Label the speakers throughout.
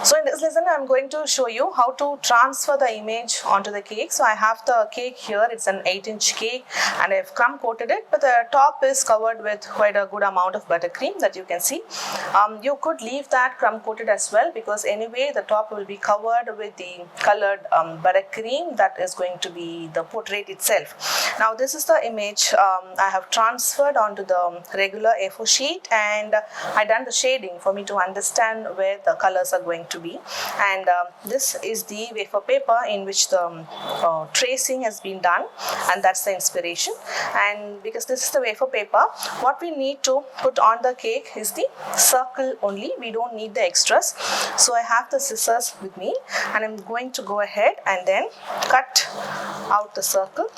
Speaker 1: So in this lesson, I'm going to show you how to transfer the image onto the cake. So I have the cake here. It's an 8-inch cake and I've crumb coated it, but the top is covered with quite a good amount of buttercream that you can see. You could leave that crumb coated as well, because anyway the top will be covered with the colored buttercream that is going to be the portrait itself. Now this is the image I have transferred onto the regular A4 sheet, and I done the shading for me to understand where the colors are going to be. And this is the wafer paper in which the tracing has been done, and that's the inspiration. And because this is the wafer paper, what we need to put on the cake is the circle only. We don't need the extras. So I have the scissors with me and I'm going to go ahead and then cut out the circle.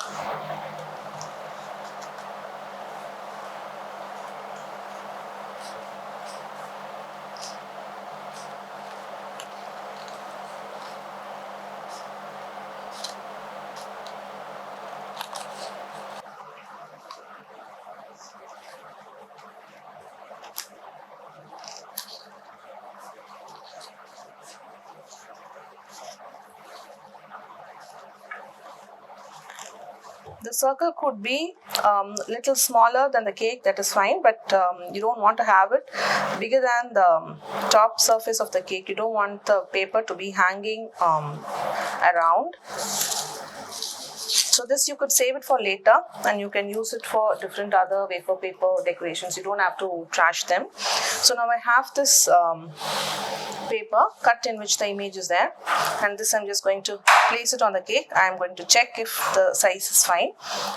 Speaker 1: The circle could be little smaller than the cake, that is fine, but you don't want to have it bigger than the top surface of the cake. You don't want the paper to be hanging around. So this you could save it for later and you can use it for different other wafer paper decorations. You don't have to trash them. So now I have this paper cut in which the image is there, and this I'm just going to place it on the cake. I'm going to check if the size is fine.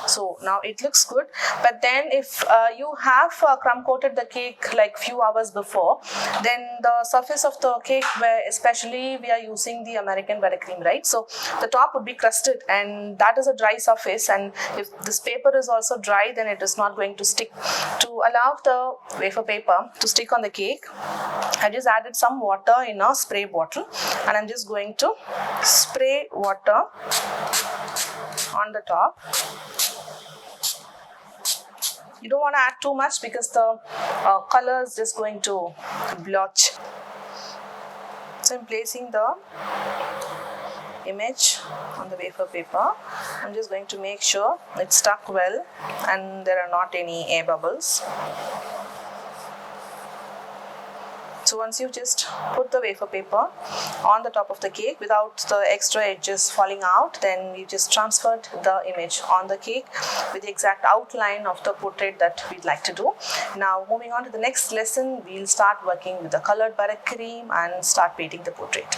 Speaker 1: So now it looks good, but then if you have crumb coated the cake like few hours before, then the surface of the cake, where especially we are using the American buttercream, right? So the top would be crusted, and that is a dry surface, and if this paper is also dry, then it is not going to stick. To allow the wafer paper to stick on the cake, I just added some water in a spray bottle, and I'm just going to spray water on the top. You don't want to add too much because the color is just going to blotch. So I'm placing the image on the wafer paper. I'm just going to make sure it's stuck well and there are not any air bubbles. So once you just put the wafer paper on the top of the cake without the extra edges falling out, then you just transferred the image on the cake with the exact outline of the portrait that we'd like to do. Now moving on to the next lesson, we'll start working with the colored buttercream and start painting the portrait.